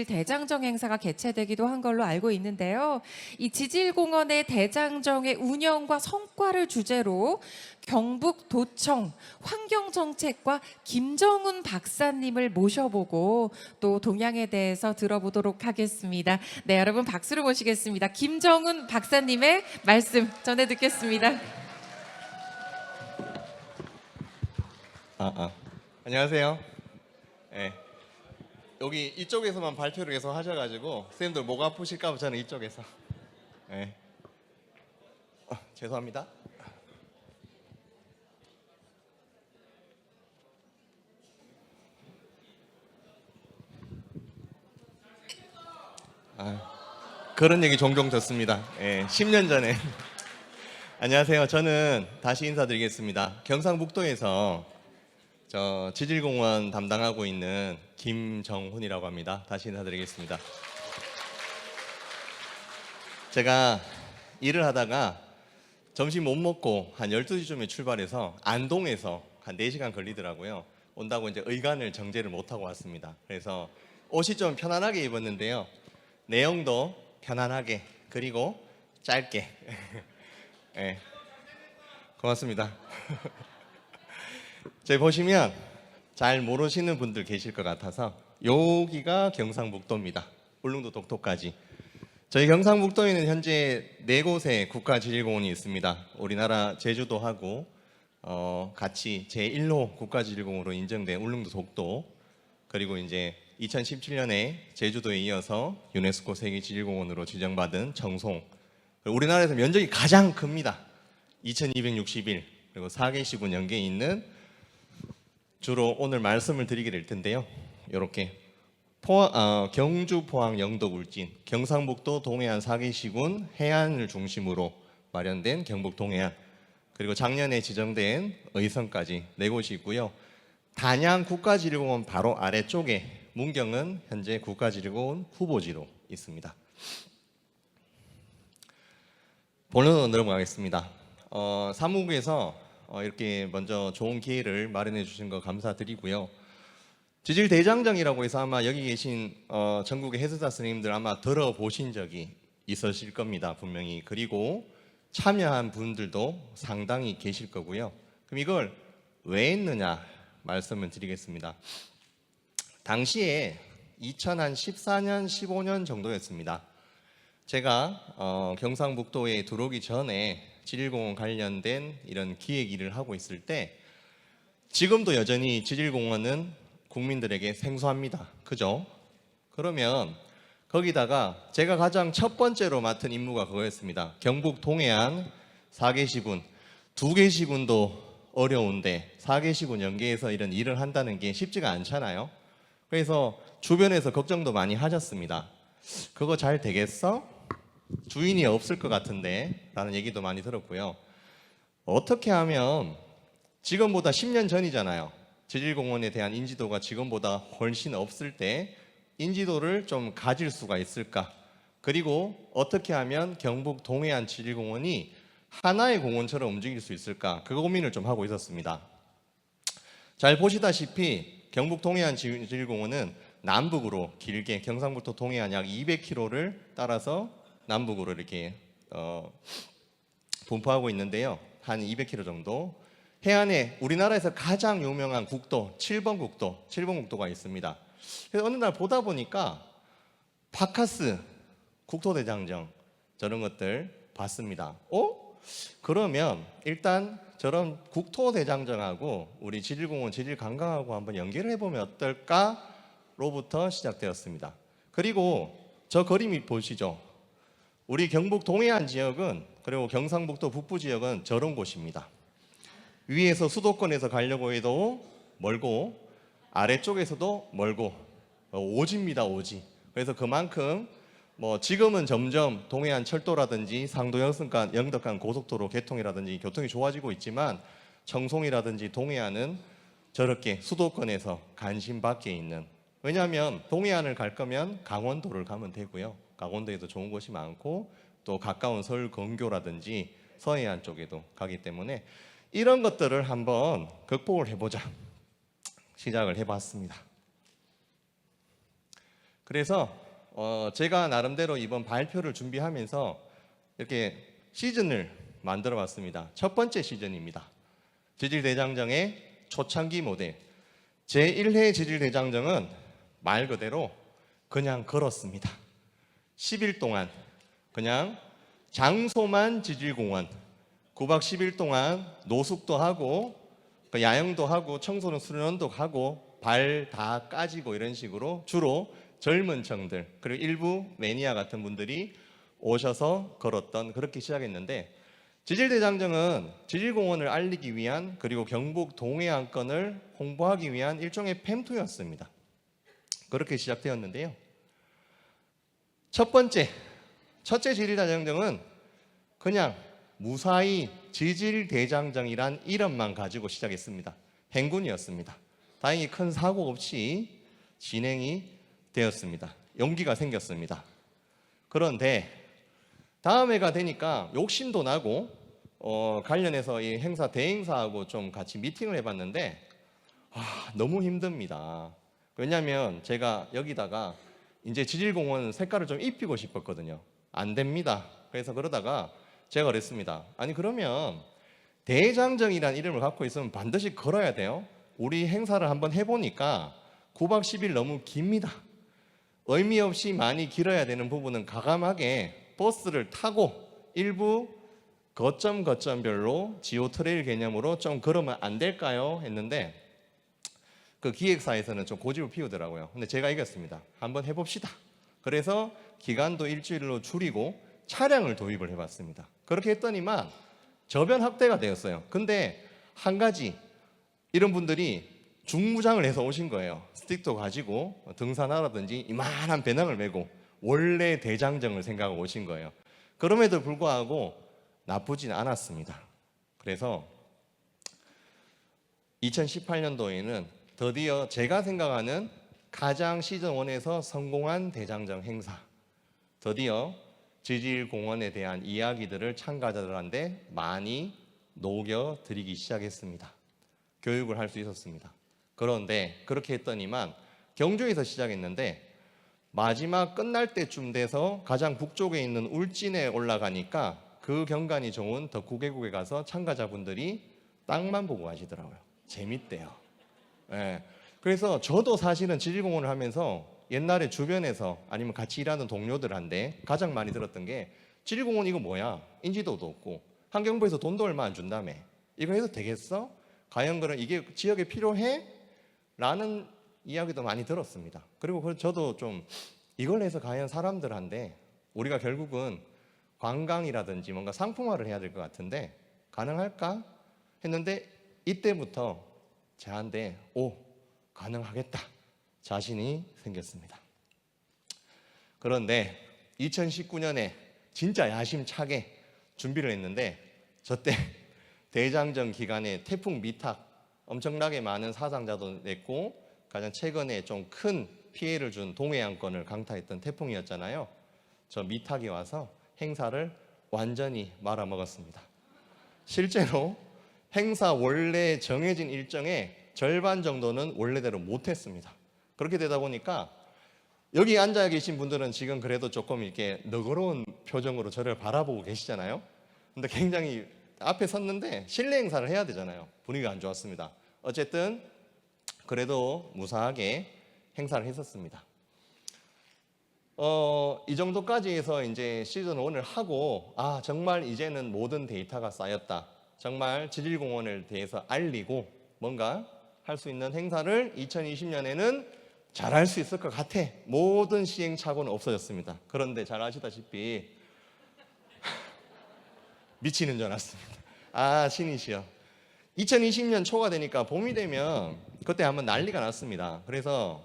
대장정 행사가 개최되기도 한 걸로 알고 있는데요. 이 지질공원의 대장정의 운영과 성과를 주제로 경북도청 환경정책과 김정훈 박사님을 모셔보고 또 동향에 대해서 들어보도록 하겠습니다. 네, 여러분 박수로 모시겠습니다. 김정훈 박사님의 말씀 전해 듣겠습니다. 안녕하세요. 네. 여기 이쪽에서만 발표를 계속 하셔가지고 선생님들 목 아프실까 봐 저는 이쪽에서. 네. 죄송합니다. 그런 얘기 종종 듣습니다. 10년 전에. 안녕하세요. 저는 다시 인사드리겠습니다. 경상북도에서 저 지질공원 담당하고 있는 김정훈이라고 합니다. 다시 인사드리겠습니다. 제가 일을 하다가 점심 못 먹고 한 12시쯤에 출발해서 안동에서 한 4시간 걸리더라고요. 온다고 이제 의관을 정제를 못하고 왔습니다. 그래서 옷이 좀 편안하게 입었는데요. 내용도 편안하게 그리고 짧게. 네. 고맙습니다. 저희 보시면 잘 모르시는 분들 계실 것 같아서 여기가 경상북도입니다. 울릉도 독도까지. 저희 경상북도에는 현재 4곳의 국가지질공원이 있습니다. 우리나라 제주도하고 같이 제1호 국가지질공원으로 인정된 울릉도 독도, 그리고 이제 2017년에 제주도에 이어서 유네스코 세계지질공원으로 지정받은 청송. 우리나라에서 면적이 가장 큽니다. 2261. 그리고 4개시군 연계에 있는, 주로 오늘 말씀을 드리게 될 텐데요. 이렇게 경주, 포항, 영덕, 울진, 경상북도 동해안 4개시군 해안을 중심으로 마련된 경북 동해안, 그리고 작년에 지정된 의성까지 4곳이 있고요. 단양 국가지질공원 바로 아래쪽에 문경은 현재 국가지질공원 후보지로 있습니다. 본론으로 넘어가겠습니다. 사무국에서 이렇게 먼저 좋은 기회를 마련해 주신 거 감사드리고요. 지질대장정이라고 해서 아마 여기 계신 전국의 해설사 선생님들 아마 들어보신 적이 있으실 겁니다. 분명히. 그리고 참여한 분들도 상당히 계실 거고요. 그럼 이걸 왜 했느냐 말씀을 드리겠습니다. 당시에 2014년, 15년 정도였습니다. 제가 경상북도에 들어오기 전에 지질공원 관련된 이런 기획 일을 하고 있을 때, 지금도 여전히 지질공원은 국민들에게 생소합니다. 그죠? 그러면 거기다가 제가 가장 첫 번째로 맡은 임무가 그거였습니다. 경북 동해안 4개시군, 2개시군도 어려운데 4개시군 연계해서 이런 일을 한다는 게 쉽지가 않잖아요. 그래서 주변에서 걱정도 많이 하셨습니다. 그거 잘 되겠어? 주인이 없을 것 같은데 라는 얘기도 많이 들었고요. 어떻게 하면, 지금보다 10년 전이잖아요. 지질공원에 대한 인지도가 지금보다 훨씬 없을 때 인지도를 좀 가질 수가 있을까? 그리고 어떻게 하면 경북 동해안 지질공원이 하나의 공원처럼 움직일 수 있을까? 그 고민을 좀 하고 있었습니다. 잘 보시다시피 경북 동해안 지질공원은 남북으로 길게 경상북도 동해안 약 200km를 따라서 남북으로 이렇게 분포하고 있는데요. 한 200km 정도. 해안에 우리나라에서 가장 유명한 국도 7번 국도가 있습니다. 그래서 어느 날 보다 보니까 바카스 국토대장정 저런 것들 봤습니다. 그러면 일단 저런 국토대장정하고 우리 지질공원, 지질관광하고 한번 연결을 해보면 어떨까로부터 시작되었습니다. 그리고 저 그림이 보시죠. 우리 경북 동해안 지역은, 그리고 경상북도 북부 지역은 저런 곳입니다. 위에서 수도권에서 가려고 해도 멀고 아래쪽에서도 멀고 오지입니다. 오지. 그래서 그만큼 지금은 점점 동해안 철도라든지 상도 영덕간 고속도로 개통이라든지 교통이 좋아지고 있지만, 청송이라든지 동해안은 저렇게 수도권에서 간신 밖에 있는, 왜냐하면 동해안을 갈 거면 강원도를 가면 되고요. 강원도에도 좋은 곳이 많고 또 가까운 서울 근교라든지 서해안 쪽에도 가기 때문에 이런 것들을 한번 극복을 해보자 시작을 해봤습니다. 그래서 제가 나름대로 이번 발표를 준비하면서 이렇게 시즌을 만들어 봤습니다. 첫 번째 시즌입니다. 지질대장정의 초창기 모델. 제1회 지질대장정은 말 그대로 그냥 걸었습니다. 10일 동안 그냥 장소만 지질공원 9박 10일 동안 노숙도 하고 야영도 하고 청소년 수련도 하고 발 다 까지고 이런 식으로 주로 젊은 층들 그리고 일부 매니아 같은 분들이 오셔서 걸었던 그렇게 시작했는데 지질대장정은 지질공원을 알리기 위한 그리고 경북 동해안권을 홍보하기 위한 일종의 팸투였습니다. 그렇게 시작되었는데요. 첫째 지질대장정은 그냥 무사히 지질대장정이란 이름만 가지고 시작했습니다. 행군이었습니다. 다행히 큰 사고 없이 진행이 되었습니다. 용기가 생겼습니다. 그런데 다음 해가 되니까 욕심도 나고 관련해서 이 행사 대행사하고 좀 같이 미팅을 해봤는데 너무 힘듭니다. 왜냐하면 제가 여기다가 이제 지질공원 색깔을 좀 입히고 싶었거든요. 안 됩니다. 그래서 그러다가 제가 그랬습니다. 아니 그러면 대장정이라는 이름을 갖고 있으면 반드시 걸어야 돼요. 우리 행사를 한번 해보니까 9박 10일 너무 깁니다. 의미 없이 많이 길어야 되는 부분은 과감하게 버스를 타고 일부 거점별로 지오 트레일 개념으로 좀 걸으면 안 될까요? 했는데 그 기획사에서는 좀 고집을 피우더라고요. 근데 제가 이겼습니다. 한번 해봅시다. 그래서 기간도 일주일로 줄이고 차량을 도입을 해봤습니다. 그렇게 했더니만 저변 확대가 되었어요. 근데 한 가지 이런 분들이 중무장을 해서 오신 거예요. 스틱도 가지고 등산하라든지 이만한 배낭을 메고 원래 대장정을 생각하고 오신 거예요. 그럼에도 불구하고 나쁘진 않았습니다. 그래서 2018년도에는 드디어 제가 생각하는 가장 시즌1에서 성공한 대장정 행사, 드디어 지질공원에 대한 이야기들을 참가자들한테 많이 녹여드리기 시작했습니다. 교육을 할 수 있었습니다. 그런데 그렇게 했더니만 경주에서 시작했는데 마지막 끝날 때쯤 돼서 가장 북쪽에 있는 울진에 올라가니까 그 경관이 좋은 덕후계곡에 가서 참가자분들이 땅만 보고 가시더라고요. 재밌대요. 예. 그래서 저도 사실은 지질공원을 하면서 옛날에 주변에서 아니면 같이 일하는 동료들한테 가장 많이 들었던 게 지질공원 이거 뭐야? 인지도도 없고 환경부에서 돈도 얼마 안 준다며. 이거 해도 되겠어? 과연 그런 이게 지역에 필요해? 라는 이야기도 많이 들었습니다. 그리고 저도 좀 이걸 해서 과연 사람들한테 우리가 결국은 관광이라든지 뭔가 상품화를 해야 될 것 같은데 가능할까? 했는데 이때부터 저한테 가능하겠다 자신이 생겼습니다. 그런데 2019년에 진짜 야심차게 준비를 했는데 저때 대장정 기간에 태풍 미탁 엄청나게 많은 사상자도 냈고 가장 최근에 좀 큰 피해를 준 동해안권을 강타했던 태풍이었잖아요. 저 미탁이 와서 행사를 완전히 말아먹었습니다. 실제로 행사 원래 정해진 일정의 절반 정도는 원래대로 못했습니다. 그렇게 되다 보니까 여기 앉아 계신 분들은 지금 그래도 조금 이렇게 너그러운 표정으로 저를 바라보고 계시잖아요. 근데 굉장히 앞에 섰는데 실내 행사를 해야 되잖아요. 분위기가 안 좋았습니다. 어쨌든 그래도 무사하게 행사를 했었습니다. 이 정도까지 해서 이제 시즌 1을 하고 정말 이제는 모든 데이터가 쌓였다. 정말 지질공원에 대해서 알리고 뭔가 할 수 있는 행사를 2020년에는 잘할 수 있을 것 같아. 모든 시행착오는 없어졌습니다. 그런데 잘 아시다시피 미치는 줄 알았습니다. 신이시여. 2020년 초가 되니까 봄이 되면 그때 한번 난리가 났습니다. 그래서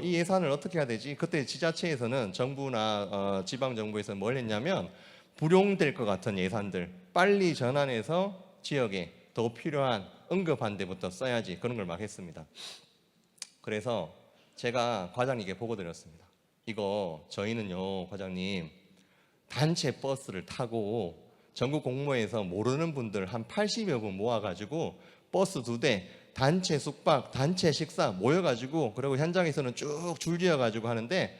이 예산을 어떻게 해야 되지? 그때 지자체에서는 정부나 지방정부에서 뭘 했냐면 불용될 것 같은 예산들 빨리 전환해서 지역에 더 필요한 응급한 데부터 써야지 그런 걸 막 했습니다. 그래서 제가 과장님께 보고 드렸습니다. 이거 저희는요 과장님 단체 버스를 타고 전국 공모에서 모르는 분들 한 80여 분 모아가지고 버스 2대 단체 숙박, 단체 식사 모여가지고 그리고 현장에서는 쭉 줄지어가지고 하는데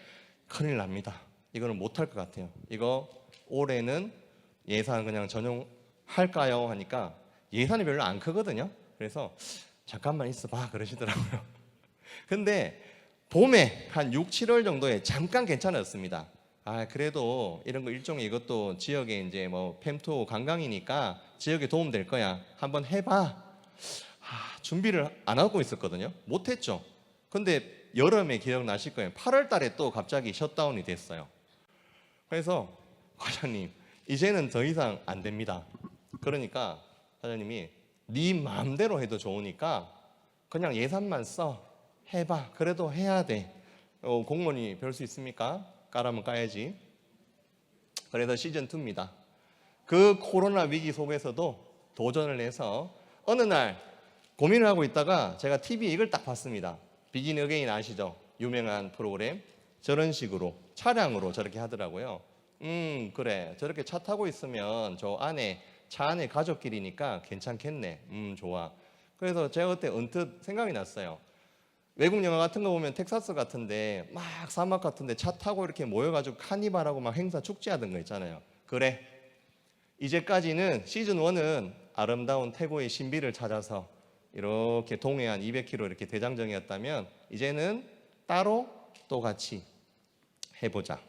큰일 납니다. 이거는 못할 것 같아요. 이거 올해는 예산 그냥 전용할까요? 하니까 예산이 별로 안 크거든요. 그래서 잠깐만 있어봐 그러시더라고요. 근데 봄에 한 6, 7월 정도에 잠깐 괜찮았습니다. 아 그래도 이런 거 일종의 이것도 지역에 이제 뭐 팸투어 관광이니까 지역에 도움 될 거야. 한번 해봐. 준비를 안 하고 있었거든요. 못했죠. 근데 여름에 기억나실 거예요. 8월 달에 또 갑자기 셧다운이 됐어요. 그래서 과장님 이제는 더 이상 안 됩니다. 그러니까 사장님이 네 마음대로 해도 좋으니까 그냥 예산만 써 해봐. 그래도 해야 돼. 공무원이 별 수 있습니까? 까라면 까야지. 그래서 시즌2입니다. 그 코로나 위기 속에서도 도전을 해서 어느 날 고민을 하고 있다가 제가 TV에 이걸 딱 봤습니다. 비긴 어게인 아시죠? 유명한 프로그램. 저런 식으로 차량으로 저렇게 하더라고요. 그래 저렇게 차 타고 있으면 저 안에 차 안에 가족끼리니까 괜찮겠네. 좋아. 그래서 제가 그때 언뜻 생각이 났어요. 외국 영화 같은 거 보면 텍사스 같은데 막 사막 같은데 차 타고 이렇게 모여가지고 카니발하고 막 행사 축제하던 거 있잖아요. 그래 이제까지는 시즌1은 아름다운 태고의 신비를 찾아서 이렇게 동해안 200km 이렇게 대장정이었다면 이제는 따로 또 같이 해보자.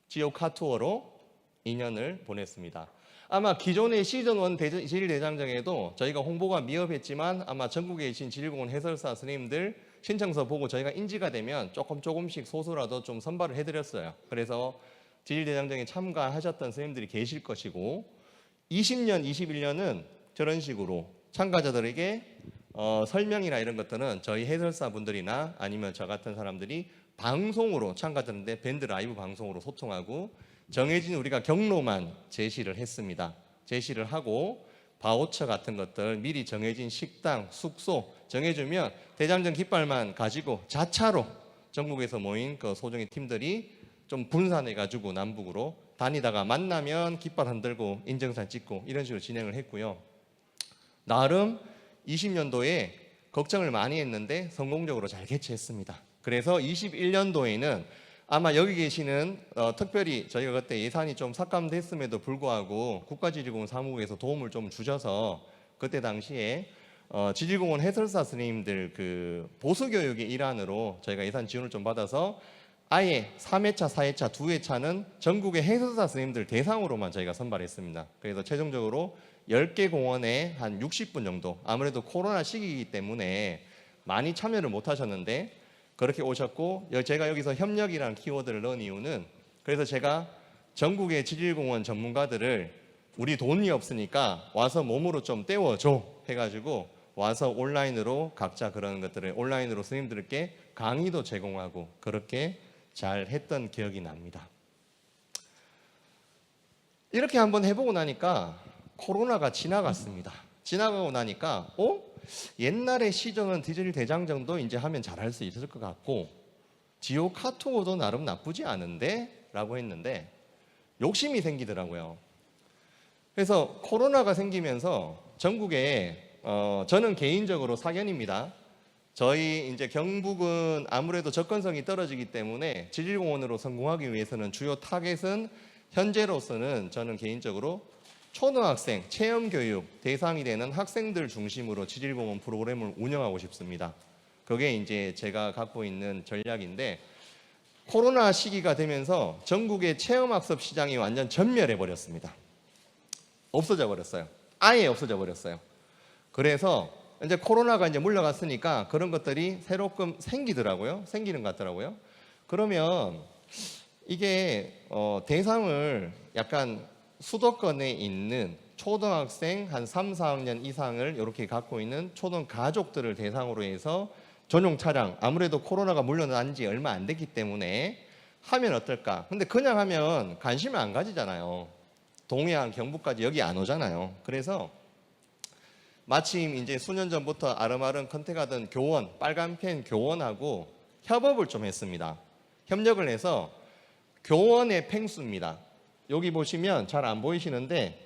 지오카 투어로 2년을 보냈습니다. 아마 기존의 시즌1 지질대장정에도 저희가 홍보가 미흡했지만 아마 전국에 계신 지질공원 해설사 선생님들 신청서 보고 저희가 인지가 되면 조금씩 소수라도 좀 선발을 해드렸어요. 그래서 지질대장정에 참가하셨던 선생님들이 계실 것이고 20년, 21년은 저런 식으로 참가자들에게 설명이나 이런 것들은 저희 해설사 분들이나 아니면 저 같은 사람들이 방송으로 참가자들인데 밴드 라이브 방송으로 소통하고 정해진 우리가 경로만 제시를 했습니다. 제시를 하고 바우처 같은 것들 미리 정해진 식당, 숙소 정해주면 대장정 깃발만 가지고 자차로 전국에서 모인 그 소정의 팀들이 좀 분산해가지고 남북으로 다니다가 만나면 깃발 흔들고 인증사진 찍고 이런 식으로 진행을 했고요. 나름 20년도에 걱정을 많이 했는데 성공적으로 잘 개최했습니다. 그래서 21년도에는 아마 여기 계시는 특별히 저희가 그때 예산이 좀 삭감됐음에도 불구하고 국가지질공원 사무국에서 도움을 좀 주셔서 그때 당시에 지질공원 해설사 선생님들 그 보수교육의 일환으로 저희가 예산 지원을 좀 받아서 아예 3회차, 4회차, 2회차는 전국의 해설사 선생님들 대상으로만 저희가 선발했습니다. 그래서 최종적으로 10개 공원에 한 60분 정도, 아무래도 코로나 시기이기 때문에 많이 참여를 못 하셨는데 그렇게 오셨고, 제가 여기서 협력이라는 키워드를 넣은 이유는 그래서 제가 전국의 지질공원 전문가들을 우리 돈이 없으니까 와서 몸으로 좀 때워줘 해가지고 와서 온라인으로 각자 그런 것들을 온라인으로 스님들께 강의도 제공하고 그렇게 잘 했던 기억이 납니다. 이렇게 한번 해보고 나니까 코로나가 지나갔습니다. 지나가고 나니까 옛날에 시정은 디지털 대장정도 이제 하면 잘할 수 있을 것 같고 지오카투어도 나름 나쁘지 않은데 라고 했는데 욕심이 생기더라고요. 그래서 코로나가 생기면서 전국에 저는 개인적으로 사견입니다. 저희 이제 경북은 아무래도 접근성이 떨어지기 때문에 지질공원으로 성공하기 위해서는 주요 타겟은 현재로서는 저는 개인적으로 초등학생 체험교육 대상이 되는 학생들 중심으로 지질공원 프로그램을 운영하고 싶습니다. 그게 이제 제가 갖고 있는 전략인데 코로나 시기가 되면서 전국의 체험학습 시장이 완전 전멸해 버렸습니다. 없어져 버렸어요. 아예 없어져 버렸어요. 그래서 이제 코로나가 이제 물러갔으니까 그런 것들이 새롭게 생기더라고요. 생기는 것 같더라고요. 그러면 이게 대상을 약간 수도권에 있는 초등학생 한 3, 4학년 이상을 이렇게 갖고 있는 초등 가족들을 대상으로 해서 전용 차량, 아무래도 코로나가 물러난 지 얼마 안 됐기 때문에 하면 어떨까? 근데 그냥 하면 관심을 안 가지잖아요. 동해안, 경북까지 여기 안 오잖아요. 그래서 마침 이제 수년 전부터 아름아름 컨택하던 교원, 빨간펜 교원하고 협업을 좀 했습니다. 협력을 해서 교원의 팽수입니다. 여기 보시면 잘 안 보이시는데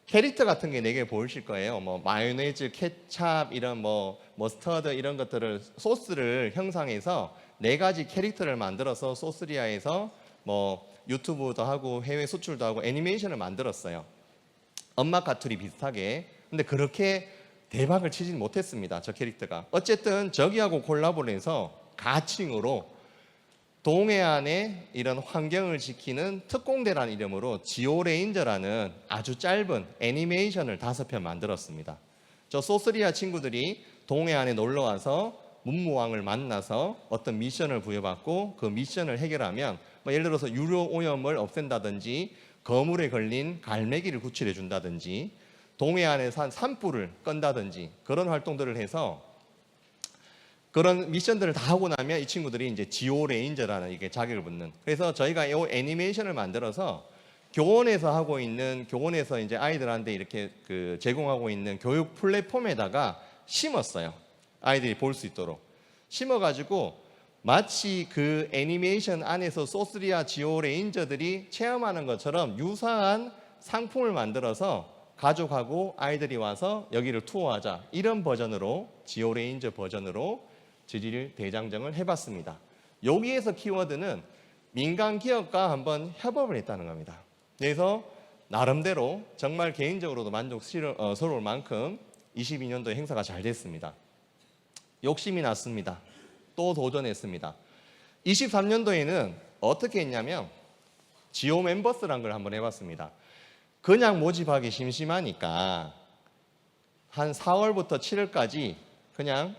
캐릭터 같은 게 4개 보이실 거예요. 뭐 마요네즈, 케찹 이런 뭐 머스터드 이런 것들을 소스를 형상해서 4가지 캐릭터를 만들어서 소스리아에서 뭐 유튜브도 하고 해외 수출도 하고 애니메이션을 만들었어요. 엄마 카투리 비슷하게. 근데 그렇게 대박을 치진 못했습니다. 저 캐릭터가. 어쨌든 저기하고 콜라보를 해서 가칭으로 동해안의 이런 환경을 지키는 특공대라는 이름으로 지오레인저라는 아주 짧은 애니메이션을 5편 만들었습니다. 저 소스리아 친구들이 동해안에 놀러 와서 문무왕을 만나서 어떤 미션을 부여받고 그 미션을 해결하면 뭐 예를 들어서 유료 오염을 없앤다든지 거물에 걸린 갈매기를 구출해 준다든지 동해안에 산 산불을 끈다든지 그런 활동들을 해서 그런 미션들을 다 하고 나면 이 친구들이 이제 지오 레인저라는 이게 자격을 붙는. 그래서 저희가 이 애니메이션을 만들어서 교원에서 이제 아이들한테 이렇게 그 제공하고 있는 교육 플랫폼에다가 심었어요. 아이들이 볼 수 있도록 심어가지고 마치 그 애니메이션 안에서 소스리아 지오 레인저들이 체험하는 것처럼 유사한 상품을 만들어서 가족하고 아이들이 와서 여기를 투어하자 이런 버전으로 지오 레인저 버전으로 지질 대장정을 해봤습니다. 여기에서 키워드는 민간 기업과 한번 협업을 했다는 겁니다. 그래서 나름대로 정말 개인적으로도 만족스러울 만큼 22년도에 행사가 잘 됐습니다. 욕심이 났습니다. 또 도전했습니다. 23년도에는 어떻게 했냐면 지오 멤버스란 걸 한번 해봤습니다. 그냥 모집하기 심심하니까 한 4월부터 7월까지 그냥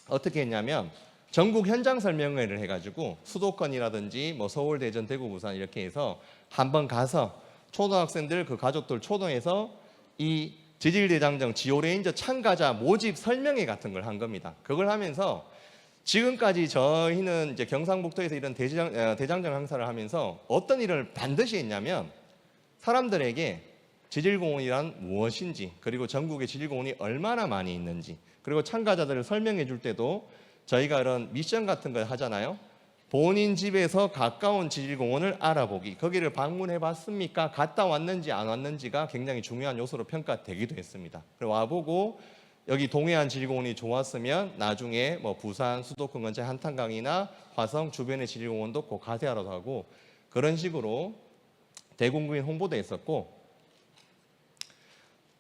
어떻게 했냐면 전국 현장 설명회를 해가지고 수도권이라든지 뭐 서울, 대전, 대구, 부산 이렇게 해서 한번 가서 초등학생들 그 가족들 초동해서 이 지질대장정 지오레인저 참가자 모집 설명회 같은 걸 한 겁니다. 그걸 하면서 지금까지 저희는 이제 경상북도에서 이런 대장정 행사를 하면서 어떤 일을 반드시 했냐면 사람들에게 지질공원이란 무엇인지 그리고 전국에 지질공원이 얼마나 많이 있는지 그리고 참가자들을 설명해 줄 때도 저희가 이런 미션 같은 걸 하잖아요. 본인 집에서 가까운 지질공원을 알아보기. 거기를 방문해 봤습니까? 갔다 왔는지 안 왔는지가 굉장히 중요한 요소로 평가되기도 했습니다. 그리고 와보고 여기 동해안 지질공원이 좋았으면 나중에 뭐 부산, 수도권 근처 한탄강이나 화성 주변의 지질공원도 꼭 가세하라고 하고 그런 식으로 대국민 홍보도 했었고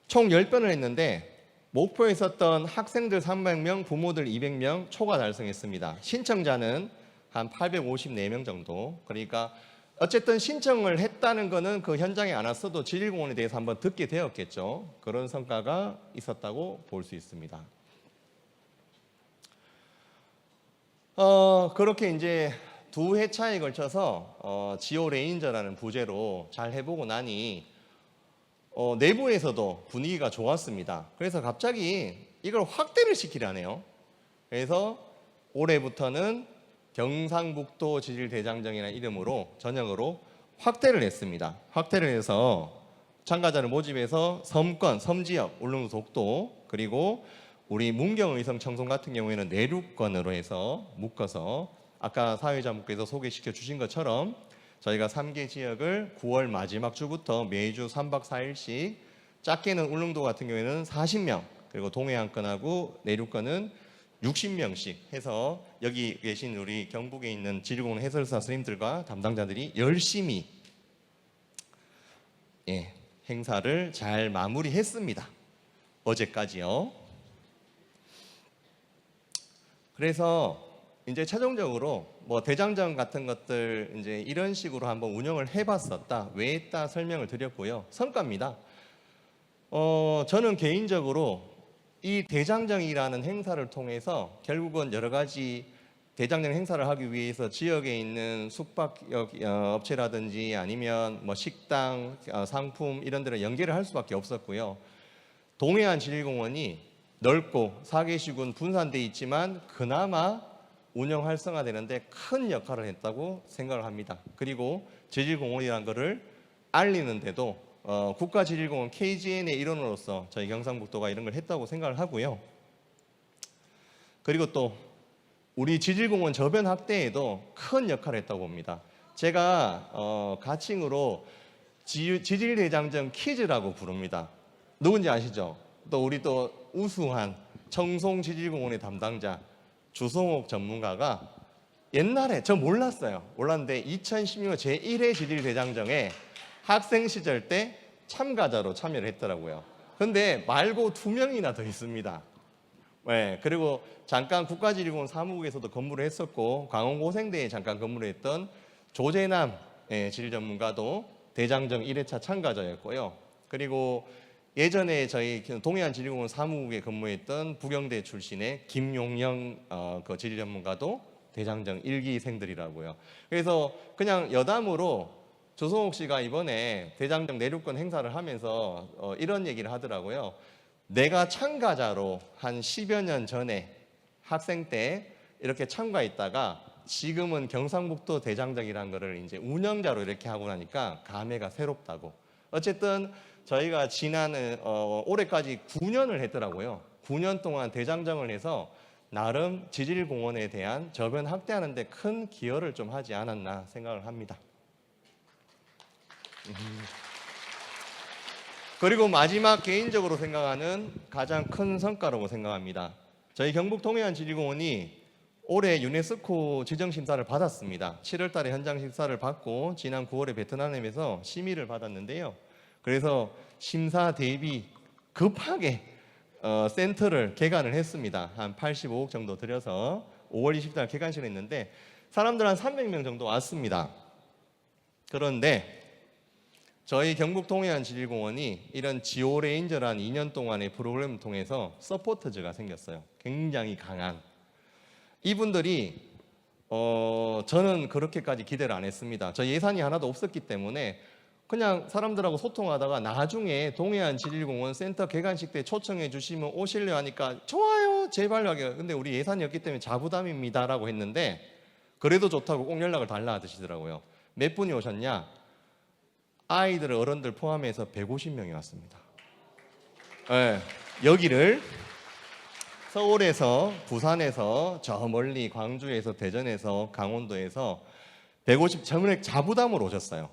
총 10번을 했는데 목표에 있었던 학생들 300명, 부모들 200명 초과 달성했습니다. 신청자는 한 854명 정도. 그러니까 어쨌든 신청을 했다는 거는 그 현장에 안 왔어도 지질공원에 대해서 한번 듣게 되었겠죠. 그런 성과가 있었다고 볼 수 있습니다. 그렇게 이제 2회차에 걸쳐서 지오 레인저라는 부제로 잘 해보고 나니 내부에서도 분위기가 좋았습니다. 그래서 갑자기 이걸 확대를 시키라네요. 그래서 올해부터는 경상북도 지질대장정이라는 이름으로 전형으로 확대를 했습니다. 확대를 해서 참가자를 모집해서 섬권, 섬지역, 울릉도 독도 그리고 우리 문경의성 청송 같은 경우에는 내륙권으로 해서 묶어서 아까 사회자분께서 소개시켜 주신 것처럼 저희가 3개 지역을 9월 마지막 주부터 매주 3박 4일씩 작게는 울릉도 같은 경우에는 40명 그리고 동해안권하고 내륙권은 60명씩 해서 여기 계신 우리 경북에 있는 지질공원 해설사 선생님들과 담당자들이 열심히 행사를 잘 마무리했습니다. 어제까지요. 그래서 이제 최종적으로 뭐 대장정 같은 것들 이제 이런 식으로 한번 운영을 해봤었다. 왜 했다 설명을 드렸고요. 성과입니다. 저는 개인적으로 이 대장정이라는 행사를 통해서 결국은 여러 가지 대장정 행사를 하기 위해서 지역에 있는 숙박 업체라든지 아니면 뭐 식당, 상품 이런 데를 연계를 할 수밖에 없었고요. 동해안 지질공원이 넓고 4개 시군 분산돼 있지만 그나마 운영 활성화되는데 큰 역할을 했다고 생각을 합니다. 그리고 지질공원이라는 것을 알리는데도 국가지질공원 KGN의 일원으로서 저희 경상북도가 이런 걸 했다고 생각을 하고요. 그리고 또 우리 지질공원 저변 확대에도 큰 역할을 했다고 봅니다. 제가 가칭으로 지질대장정 퀴즈라고 부릅니다. 누군지 아시죠? 또 우리 또 우수한 청송지질공원의 담당자 주성옥 전문가가 옛날에 저 몰랐는데 2016년 제1회 지질대장정에 학생 시절 때 참가자로 참여를 했더라고요. 근데 말고 2명이나 더 있습니다. 네, 그리고 잠깐 국가지질공원 사무국에서도 근무를 했었고 강원고생대에 잠깐 근무를 했던 조재남 지질 전문가도 대장정 1회차 참가자였고요. 그리고 예전에 저희 동해안 지질공원 사무국에 근무했던 부경대 출신의 김용영 그 지질 전문가도 대장정 1기생들이라고요. 그래서 그냥 여담으로 조성옥 씨가 이번에 대장정 내륙권 행사를 하면서 이런 얘기를 하더라고요. 내가 참가자로 한 10여 년 전에 학생 때 이렇게 참가했다가 지금은 경상북도 대장정이라는 거를 이제 운영자로 이렇게 하고 나니까 감회가 새롭다고. 어쨌든 저희가 지난 올해까지 9년을 했더라고요. 9년 동안 대장정을 해서 나름 지질공원에 대한 저변 확대하는 데 큰 기여를 좀 하지 않았나 생각을 합니다. 그리고 마지막 개인적으로 생각하는 가장 큰 성과라고 생각합니다. 저희 경북 동해안 지질공원이 올해 유네스코 지정심사를 받았습니다. 7월 달에 현장 심사를 받고 지난 9월에 베트남에서 심의를 받았는데요. 그래서 심사 대비 급하게 센터를 개관을 했습니다. 한 85억 정도 들여서 5월 20일 개관식을 했는데 사람들 한 300명 정도 왔습니다. 그런데 저희 경북 동해안 지질공원이 이런 지오레인저라는 2년 동안의 프로그램을 통해서 서포터즈가 생겼어요. 굉장히 강한. 이분들이 저는 그렇게까지 기대를 안 했습니다. 저 예산이 하나도 없었기 때문에 그냥 사람들하고 소통하다가 나중에 동해안 지질공원 센터 개관식 때 초청해 주시면 오실래 하니까 좋아요 제발요 하게. 근데 우리 예산이 없기 때문에 자부담입니다 라고 했는데 그래도 좋다고 꼭 연락을 달라 하시더라고요. 몇 분이 오셨냐? 아이들 어른들 포함해서 150명이 왔습니다. 네, 여기를 서울에서 부산에서 저 멀리 광주에서 대전에서 강원도에서 150 전액 자부담으로 오셨어요.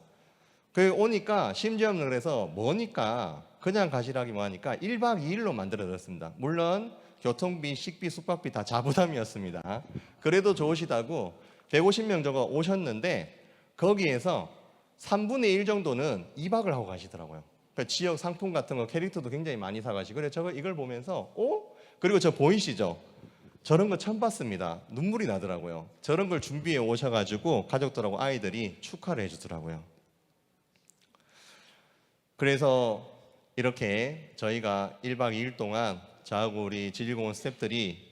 그 오니까 심지어 그래서 뭐니까 그냥 가시라기만 하니까 1박 2일로 만들어졌습니다. 물론 교통비, 식비, 숙박비 다 자부담이었습니다. 그래도 좋으시다고 150명 정도 오셨는데 거기에서 3분의 1 정도는 2박을 하고 가시더라고요. 그러니까 지역 상품 같은 거 캐릭터도 굉장히 많이 사가시고 그래서 이걸 보면서 그리고 저 보이시죠? 저런 거 처음 봤습니다. 눈물이 나더라고요. 저런 걸 준비해 오셔가지고 가족들하고 아이들이 축하를 해주더라고요. 그래서 이렇게 저희가 1박 2일 동안 저하고 우리 지질공원 스태프들이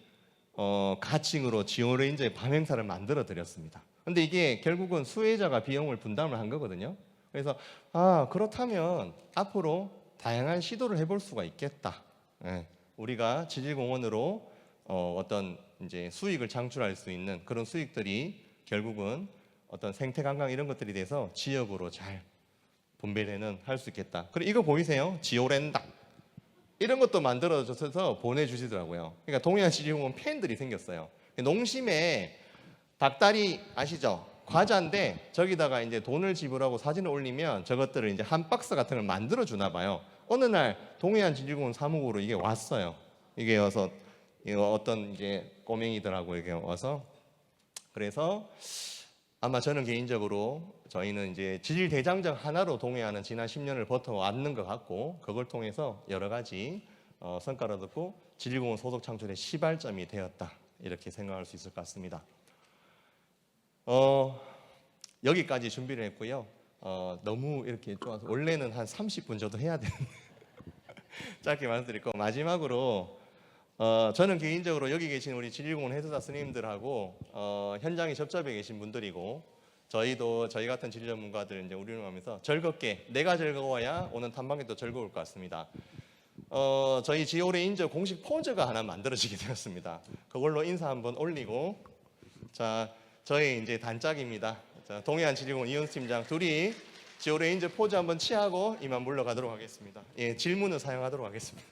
가칭으로 지오레인저의 밤행사를 만들어 드렸습니다. 근데 이게 결국은 수혜자가 비용을 분담을 한 거거든요. 그래서 그렇다면 앞으로 다양한 시도를 해볼 수가 있겠다. 우리가 지질공원으로 어떤 이제 수익을 창출할 수 있는 그런 수익들이 결국은 어떤 생태 관광 이런 것들이 돼서 지역으로 잘 분배되는 할 수 있겠다. 그리고 이거 보이세요? 지오랜다. 이런 것도 만들어줘서 보내주시더라고요. 그러니까 동해안 지질공원 팬들이 생겼어요. 농심에 닭다리 아시죠? 과자인데 저기다가 이제 돈을 지불하고 사진을 올리면 저것들을 이제 한 박스 같은 걸 만들어 주나 봐요. 어느 날 동해안 지질공원 사무국으로 이게 왔어요. 이게 와서 어떤 이제 꼬맹이들하고 이렇게 와서 그래서 아마 저는 개인적으로 저희는 이제 지질 대장정 하나로 동해안은 지난 10년을 버텨왔는 것 같고 그걸 통해서 여러 가지 성과를 얻고 지질공원 소득 창출의 시발점이 되었다 이렇게 생각할 수 있을 것 같습니다. 여기까지 준비를 했고요. 너무 이렇게 좋아서 원래는 한 30분 정도 해야 되는데 짧게 말씀드리고 마지막으로 저는 개인적으로 여기 계신 우리 지질공원 해설사 스님들하고 현장에 접촉해 계신 분들이고 저희 같은 지질 전문가들 이제 우리를 하면서 즐겁게 내가 즐거워야 오는 탐방객도 즐거울 것 같습니다. 저희 지오레인저 공식 포즈가 하나 만들어지게 되었습니다. 그걸로 인사 한번 올리고 자 저희 이제 단짝입니다. 자, 동해안 지질공원 이현수 팀장 둘이 지오레인저 포즈 한번 취하고 이만 물러가도록 하겠습니다. 예, 질문을 사용하도록 하겠습니다.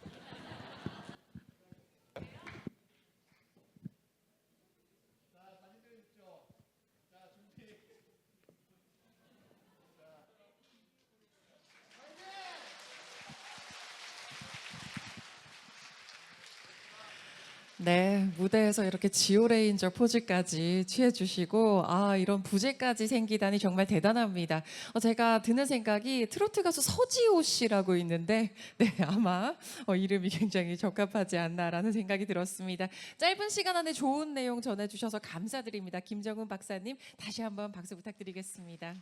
네, 무대에서 이렇게 지오레인저 포즈까지 취해주시고, 이런 부제까지 생기다니 정말 대단합니다. 제가 드는 생각이 트로트 가수 서지호 씨라고 있는데, 네, 아마 이름이 굉장히 적합하지 않나라는 생각이 들었습니다. 짧은 시간 안에 좋은 내용 전해주셔서 감사드립니다. 김정은 박사님, 다시 한번 박수 부탁드리겠습니다.